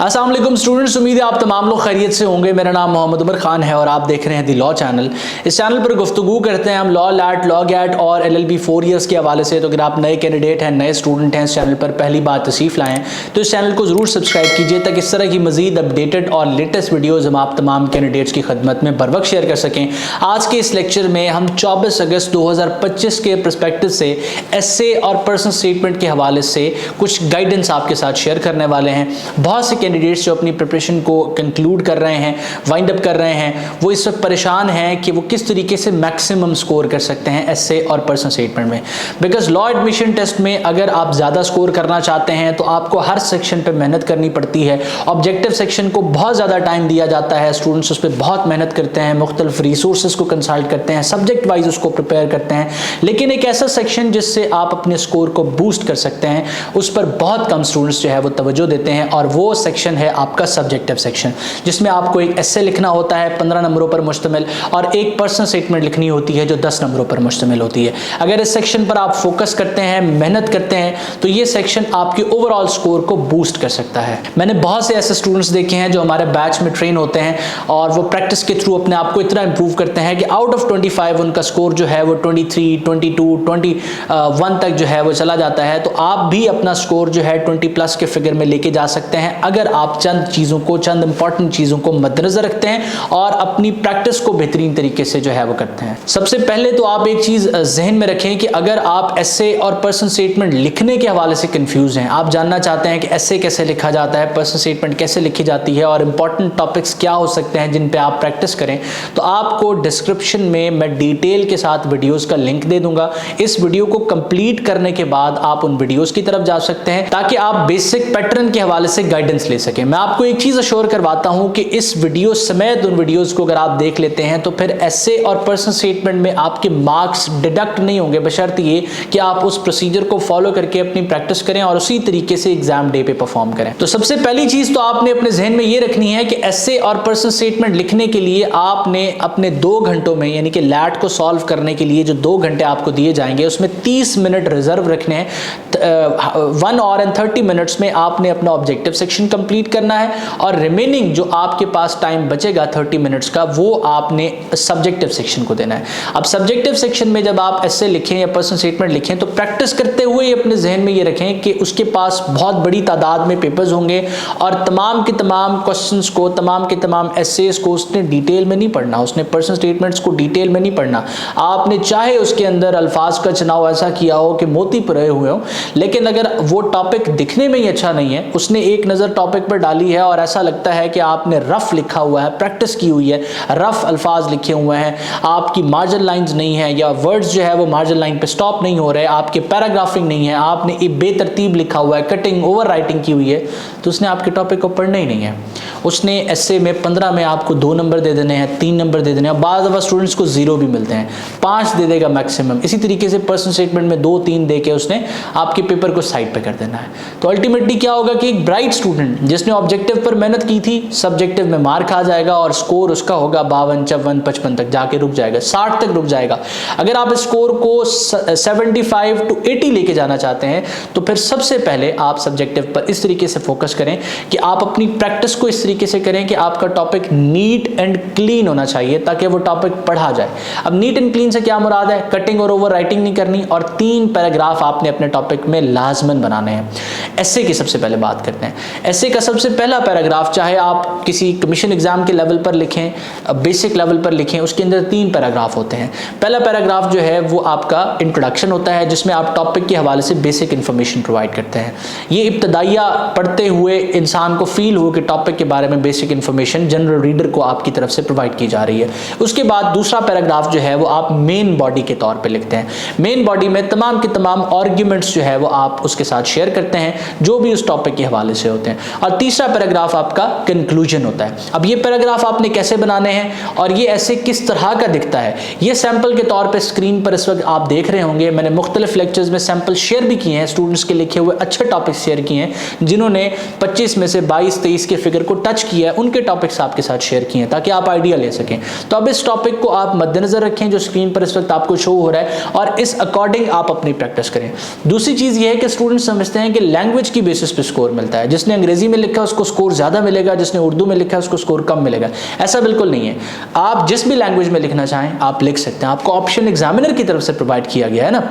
अस्सलाम वालेकुम स्टूडेंट्स, उम्मीद है आप तमाम लोग खैरियत से होंगे। मेरा नाम मोहम्मद उमर खान है और आप देख रहे हैं दी लॉ चैनल। इस चैनल पर गुफ्तगू करते हैं हम लॉ लैट, लॉ गैट और LLB 4 ईयर्स के हवाले से। तो अगर आप नए कैंडिडेट हैं, नए स्टूडेंट हैं, इस चैनल पर पहली बार तशरीफ़ लाएँ तो इस चैनल को ज़रूर सब्सक्राइब कीजिए ताकि इस तरह की मज़ीद अपडेटेड और लेटेस्ट वीडियोज़ हम आप तमाम कैंडिडेट्स की खदमत में बर वक्त शेयर कर सकें। आज के इस लेक्चर में हम 24 अगस्त 2025 के परस्पेक्टिव से एस्से और पर्सनल स्टेटमेंट के हवाले से कुछ गाइडेंस आपके साथ शेयर करने वाले हैं। बहुत से कैंडिडेट्स जो अपनी प्रिपरेशन को कंक्लूड कर रहे हैं, वाइंड अप कर रहे हैं, वो इस वक्त परेशान हैं कि वो किस तरीके से मैक्सिमम स्कोर कर सकते हैं एस्से और पर्सनल स्टेटमेंट में। बिकॉज लॉ एडमिशन टेस्ट में अगर आप ज़्यादा स्कोर करना चाहते हैं तो आपको हर सेक्शन पे मेहनत करनी पड़ती है। ऑब्जेक्टिव सेक्शन को बहुत ज़्यादा टाइम दिया जाता है, स्टूडेंट्स उस पर बहुत मेहनत करते हैं, मुख्तलिफ रिसोर्सेज को कंसल्ट करते हैं, सब्जेक्ट वाइज उसको प्रिपेयर करते हैं। लेकिन एक ऐसा सेक्शन जिससे आप अपने स्कोर को बूस्ट कर सकते हैं, उस पर बहुत कम स्टूडेंट्स जो है वो तवज्जो देते हैं, और वो सेक्शन है आपका सब्जेक्टिव सेक्शन, जिसमें आपको एक एस्से लिखना होता है 15 नंबरों पर मुश्तमिल और एक पर्सनल स्टेटमेंट लिखनी होती है जो 10 नंबरों पर मुश्तमिल होती है। अगर इस सेक्शन पर आप फोकस करते हैं, मेहनत करते हैं, तो ये सेक्शन आपके ओवरऑल स्कोर को बूस्ट कर सकता है। मैंने बहुत से ऐसे स्टूडेंट्स देखे हैं जो हमारे बैच में ट्रेन होते हैं और वो प्रैक्टिस के थ्रू अपने आप को इतना इंप्रूव करते हैं कि आउट ऑफ 25 उनका स्कोर जो है वो 23, 22, 21 तक जो है वो चला जाता है। तो आप भी अपना स्कोर जो है 20+ के फिगर में लेके जा सकते हैं अगर आप चंद चीज़ों को, चंद इंपॉर्टेंट चीज़ों को मद्देनजर रखते हैं और अपनी प्रैक्टिस को बेहतरीन तरीके से जो है वो करते हैं। सबसे पहले तो आप एक चीज़ जहन में रखें कि अगर आप एस्से और पर्सनल स्टेटमेंट लिखने के हवाले से कंफ्यूज हैं, आप जानना चाहते हैं कि एस्से कैसे लिखा जाता है, पर्सनल स्टेटमेंट कैसे लिखी जाती है और इंपॉर्टेंट टॉपिक्स क्या हो सकते हैं जिन पे आप प्रैक्टिस करें, तो आपको डिस्क्रिप्शन में मैं डिटेल के साथ वीडियोज़ का लिंक दे दूंगा। इस वीडियो को कंप्लीट करने के बाद आप उन वीडियोज़ की तरफ जा सकते हैं ताकि आप बेसिक पैटर्न के हवाले से गाइडेंस ले सकें। मैं आपको एक चीज़ अश्योर करवाता हूं कि इस वीडियो समेत उन वीडियोज़ को अगर आप देख लेते हैं तो फिर एस्से और पर्सनल स्टेटमेंट में आपके मार्क्स डिडक्ट नहीं होंगे, बशर्ते ये कि आप उस प्रोसीजर को फॉलो करके अपनी प्रैक्टिस करें और उसी तरीके से एग्जाम डे पे परफॉर्म करें। तो सबसे पहली चीज़ तो आपने अपने जहन में ये रखनी है कि एस्से और पर्सनल स्टेटमेंट लिखने के लिए आपने अपने 2 घंटों में, यानी कि लैट को सॉल्व करने के लिए जो 2 घंटे आपको दिए जाएंगे, उसमें 30 मिनट रिजर्व रखने हैं। 1 hour and 30 मिनट्स में आपने अपना ऑब्जेक्टिव सेक्शन कंप्लीट करना है और रिमेनिंग जो आपके पास टाइम बचेगा 30 मिनट्स का, वो आपने सब्जेक्टिव सेक्शन को देना है। अब सब्जेक्टिव सेक्शन में जब आप एस्से लिखें या पर्सनल स्टेटमेंट लिखें तो प्रैक्टिस करते हुए अपने जहन में ये रखें कि उसके पास बहुत बड़ी तादाद में पेपर्स होंगे और तमाम के तमाम क्वेश्चंस को, तमाम के तमाम एस्सेस को उसने डिटेल में नहीं पढ़ना, उसने पर्सनल स्टेटमेंट्स को डिटेल में नहीं पढ़ना। आपने चाहे उसके अंदर अल्फाज का चुनाव ऐसा किया हो कि मोती पुरे हुए हो, लेकिन अगर वो टॉपिक दिखने में ही अच्छा नहीं है, उसने एक नज़र टॉपिक पर डाली है और ऐसा लगता है कि आपने रफ लिखा हुआ है, प्रैक्टिस की हुई है, रफ अल्फाज लिखे हुए हैं, आपकी मार्जिन लाइंस नहीं है या वर्ड्स जो है वो मार्जिन लाइन पे स्टॉप नहीं हो रहे, आपके पैराग्राफिंग नहीं है, आपने एक बेतरतीब लिखा हुआ है, कटिंग ओवर राइटिंग की हुई है, तो उसने आपके टॉपिक को पढ़ना ही नहीं है। उसने एस्से में 15 में आपको 2 नंबर दे देने हैं, 3 नंबर दे देने हैं, बाद दफ़ा स्टूडेंट्स को 0 भी मिलते हैं, 5 दे देगा मैक्सिमम। इसी तरीके से पर्सनल स्टेटमेंट में 2-3 दे के उसने आपके पेपर को साइड पे कर देना है। तो अल्टीमेटली क्या होगा कि एक ब्राइट स्टूडेंट जिसने ऑब्जेक्टिव पर मेहनत की थी, सब्जेक्टिव में मार्क आ जाएगा और स्कोर उसका होगा 52, 54, 55 तक जाके रुक जाएगा, 60 तक रुक जाएगा। अगर आप स्कोर को 75 to 80 लेके जाना चाहते हैं तो फिर सबसे पहले आप सब्जेक्टिव पर इस तरीके से फोकस करें कि आप अपनी प्रैक्टिस को इस तरीके से करें कि आपका टॉपिक नीट एंड क्लीन होना चाहिए ताकि वो टॉपिक पढ़ा जाए। अब नीट एंड क्लीन से क्या मुराद है? कटिंग और ओवर राइटिंग नहीं करनी और 3 पैराग्राफ आपने अपने टॉपिक में लाजमन बनाने हैं। एस्से की सबसे पहले बात करते हैं। एस्से का सबसे पहला पैराग्राफ, चाहे आप किसी कमीशन एग्जाम के लेवल पर लिखें, बेसिक लेवल पर लिखें, उसके अंदर 3 पैराग्राफ होते हैं। पहला पैराग्राफ जो है वो आपका इंट्रोडक्शन होता है जिसमें आप टॉपिक के हवाले से बेसिक इंफॉर्मेशन प्रोवाइड करते हैं। ये इब्तदाइया पढ़ते हुए इंसान को फील हो कि टॉपिक के बारे में बेसिक इंफॉर्मेशन जनरल रीडर को आपकी तरफ से प्रोवाइड की जा रही है। उसके बाद दूसरा पैराग्राफ जो है वो आप मेन बॉडी के तौर पे लिखते हैं। मेन बॉडी में तमाम के तमाम आर्ग्यूमेंट्स जो है वो आप उसके साथ शेयर करते हैं जो भी उस टॉपिक के हवाले से होते हैं। और तीसरा पैराग्राफ आपका कंक्लूजन होता है। अब ये पैराग्राफ आपने कैसे बनाने हैं और ये ऐसे किस तरह का दिखता है, ये सैंपल के तौर पे स्क्रीन पर इस वक्त आप देख रहे होंगे। मैंने मुख्तलिफ लेक्चर्स में सैंपल शेयर भी किए हैं, स्टूडेंट्स के लिखे हुए अच्छे टॉपिक शेयर किए हैं जिन्होंने 25 में से 22-23 के फिगर को टच किया है उनके टॉपिक्स आपके साथ शेयर किए हैं ताकि आप आइडिया ले सकें। तो अब इस टॉपिक को आप मद्देनजर रखें जो स्क्रीन पर इस वक्त आपको शो हो रहा है और इस अकॉर्डिंग आप अपनी प्रैक्टिस करें। दूसरी चीज़ ये है कि स्टूडेंट समझते हैं कि लैंग्वेज की बेसिस पे स्कोर मिलता है, जिसने अंग्रेजी में लिखा है उसको स्कोर ज़्यादा मिलेगा, जिसने उर्दू में लिखा है उसको स्कोर कम मिलेगा। ऐसा बिल्कुल नहीं है। आप जिस भी लैंग्वेज में लिखना चाहें आप लिख सकते हैं, आपको ऑप्शन एग्जामिनर की तरफ से प्रोवाइड किया गया है ना।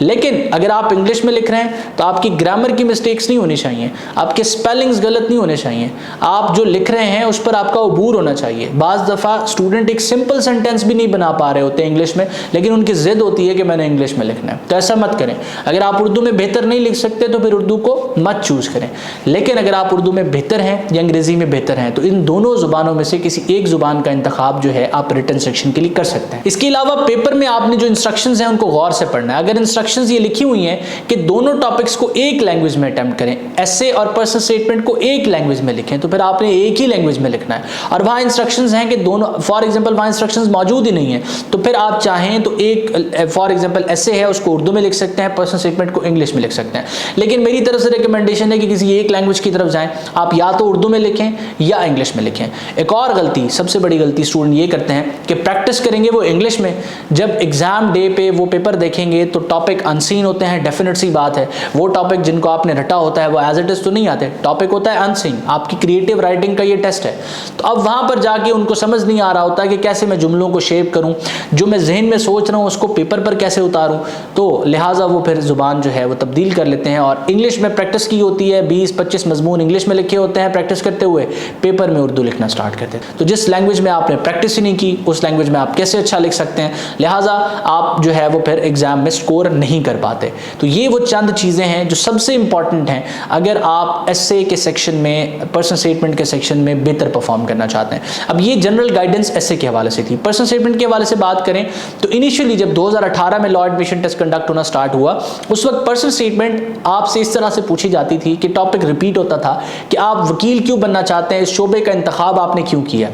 लेकिन अगर आप इंग्लिश में लिख रहे हैं तो आपकी ग्रामर की मिस्टेक्स नहीं होनी चाहिए, आपके स्पेलिंग्स गलत नहीं होने चाहिए, आप जो लिख रहे हैं उस पर आपका अबूर होना चाहिए। बाज़ दफ़ा स्टूडेंट एक सिंपल सेंटेंस भी नहीं बना पा रहे होते इंग्लिश में, लेकिन उनकी जिद होती है कि मैंने इंग्लिश में लिखना है। तो ऐसा मत करें। अगर आप उर्दू में बेहतर नहीं लिख सकते तो फिर उर्दू को मत चूज करें। लेकिन अगर आप उर्दू में बेहतर हैं या अंग्रेजी में बेहतर हैं तो इन दोनों जुबानों में से किसी एक जुबान का इंतखाब जो है आप रिटन सेक्शन के लिए कर सकते हैं। इसके अलावा पेपर में आपने जो इंस्ट्रक्शंस हैं उनको गौर से पढ़ना है। अगर इंस्ट्रक्शंस ये लिखी हुई हैं कि दोनों टॉपिक्स को एक लैंग्वेज में अटेम्प्ट करें, एसे और पर्सनल स्टेटमेंट को एक लैंग्वेज में लिखें, तो फिर आपने एक ही लैंग्वेज में लिखना है। और वहाँ इंस्ट्रक्शंस हैं कि दोनों, फॉर एग्जांपल वहाँ इंस्ट्रक्शंस मौजूद ही नहीं है तो फिर आप चाहें तो एक फॉर एग्जांपल एसे है उसको उर्दू में लिख सकते हैं, पर्सनल स्टेटमेंट को इंग्लिश में लिख सकते हैं। लेकिन मेरी तरफ से रिकमेंडेशन है कि किसी एक लैंग्वेज की तरफ जाएं, आप या तो उर्दू में लिखें या इंग्लिश में लिखें। एक और गलती, सबसे बड़ी गलती स्टूडेंट ये करते हैं कि प्रैक्टिस करेंगे वो इंग्लिश में, जब एग्जाम डे पे वो पेपर देखेंगे तो टॉपिक अनसीन होते हैं। डेफिनेट सी बात है, वो टॉपिक जिनको आपने रटा होता है वो एज इट इज तो नहीं आते, टॉपिक होता है अनसीन। आपकी क्रिएटिव राइटिंग का ये टेस्ट है। तो अब वहां पर जाके उनको समझ नहीं आ रहा होता कि कैसे मैं जुमलों को शेप करूं, जो मैं जहन में सोच रहा हूं उसको पेपर पर कैसे उतारूं। तो लिहाजा वो फिर जुबान जो है वो तब्दील कर लेते हैं और इंग्लिश में प्रैक्टिस की होती है, 20-25 मजमून इंग्लिश में लिखे होते हैं, प्रैक्टिस करते हुए पेपर में उर्दू लिखना स्टार्ट करते हैं। तो जिस लैंग्वेज में आपने प्रैक्टिस ही नहीं की उस लैंग्वेज में आप कैसे अच्छा लिख सकते हैं, लिहाजा आप जो है वो फिर एग्जाम में स्कोर नहीं कर पाते। तो ये वो चंद चीज़ें हैं जो सबसे इंपॉर्टेंट हैं अगर आप एसे के सेक्शन में, पर्सनल स्टेटमेंट के सेक्शन में बेहतर परफॉर्म करना चाहते हैं। अब ये जनरल गाइडेंस एसे के हवाले से थी। पर्सनल स्टेटमेंट के हवाले से बात करें तो इनिशियली जब 2018 में लॉ एडमिशन टेस्ट कंडक्ट होना स्टार्ट हुआ उस वक्त पर्सनल स्टेटमेंट आपसे इस तरह से पूछी जाती थी कि टॉपिक रिपीट होता था कि आप वकील क्यों बनना चाहते हैं, इस शोबे का इंतखाब आपने क्यों किया।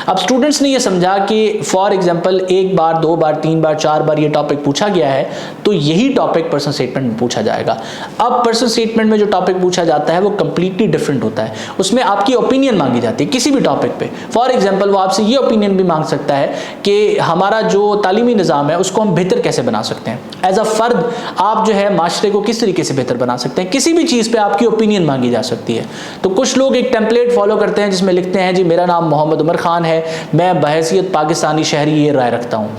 अब स्टूडेंट्स ने यह समझा कि फॉर एग्जांपल एक बार, दो बार, तीन बार, चार बार ये टॉपिक पूछा गया है तो यही टॉपिक पर्सनल स्टेटमेंट में पूछा जाएगा। अब पर्सनल स्टेटमेंट में जो टॉपिक पूछा जाता है वो कंप्लीटली डिफरेंट होता है। उसमें आपकी ओपिनियन मांगी जाती है किसी भी टॉपिक पे। फॉर एग्जांपल वो आपसे ये ओपिनियन भी मांग सकता है कि हमारा जो तालीमी निज़ाम है उसको हम बेहतर कैसे बना सकते हैं, एज अ फर्द आप जो है माशरे को किस तरीके से बेहतर बना सकते हैं। किसी भी चीज़ पे आपकी ओपिनियन मांगी जा सकती है। तो कुछ लोग एक टेम्पलेट फॉलो करते हैं जिसमें लिखते हैं जी मेरा नाम मोहम्मद उमर खान है, मैं बहैसियत पाकिस्तानी शहरी ये राय रखता हूँ।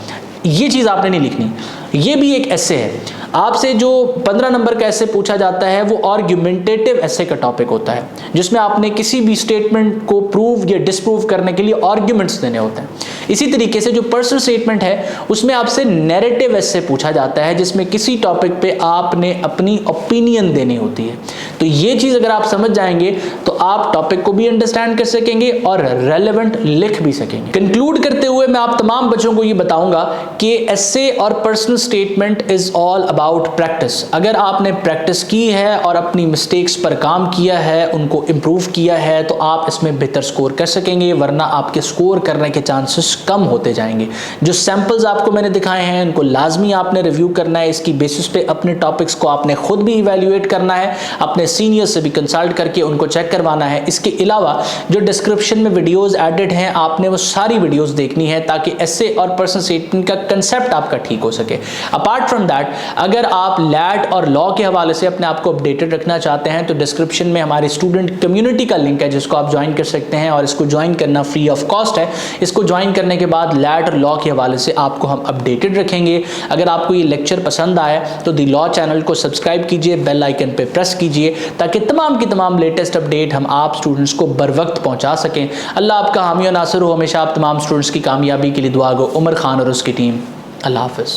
ये चीज़ आपने नहीं लिखनी। ये भी एक एसे है। आपसे जो 15 नंबर का एसे पूछा जाता है वो आर्ग्यूमेंटेटिव एसे का टॉपिक होता है जिसमें आपने किसी भी स्टेटमेंट को प्रूव या डिसप्रूव करने के लिए आर्ग्यूमेंट्स देने होते हैं। इसी तरीके से जो पर्सनल स्टेटमेंट है उसमें आपसे नैरेटिव एसे पूछा जाता है जिसमें किसी टॉपिक पे आपने अपनी ओपिनियन देनी होती है। तो ये चीज़ अगर आप समझ जाएंगे तो आप टॉपिक को भी अंडरस्टैंड कर सकेंगे और रेलेवेंट लिख भी सकेंगे। कंक्लूड करते हुए मैं आप तमाम बच्चों को ये बताऊंगा कि एसे और personal statement is all about practice. अगर आपने प्रैक्टिस की है और अपनी मिस्टेक्स पर काम किया है, उनको इम्प्रूव किया है तो आप इसमें बेहतर स्कोर कर सकेंगे, वरना आपके स्कोर करने के चांसेस कम होते जाएंगे। जो सैंपल्स आपको मैंने दिखाए हैं इनको लाजमी आपने रिव्यू करना है। इसकी बेसिस पे अपने टॉपिक्स को आपने खुद भी इवेल्युएट करना है, अपने सीनियर से भी कंसल्ट करके उनको चेक करवाना है। इसके अलावा जो डिस्क्रिप्शन में वीडियोस एडेड हैं आपने वो सारी वीडियोस देखनी है ताकि एसे और पर्सनल स्टेटमेंट का कंसेप्ट आपका ठीक हो सके। अपार्ट फ्रॉम दैट अगर आप लैट और लॉ के हवाले से अपने आप को अपडेटेड रखना चाहते हैं तो डिस्क्रिप्शन में हमारी स्टूडेंट कम्युनिटी का लिंक है जिसको आप ज्वाइन कर सकते हैं और इसको ज्वाइन करना फ्री ऑफ कॉस्ट है। इसको ज्वाइन करने के बाद लैट और लॉ के हवाले से आपको हम अपडेटेड रखेंगे। अगर आपको ये लेक्चर पसंद आए तो दी लॉ चैनल को सब्सक्राइब कीजिए, बेल आइकन पे प्रेस कीजिए ताकि तमाम की तमाम लेटेस्ट अपडेट हम आप स्टूडेंट्स को बर वक्त पहुंचा सकें। अल्लाह आपका हामी और नासिर हो। हमेशा आप तमाम स्टूडेंट्स की कामयाबी के लिए दुआ गो। उमर खान और उसकी टीम। अल्लाह हाफ़िज़।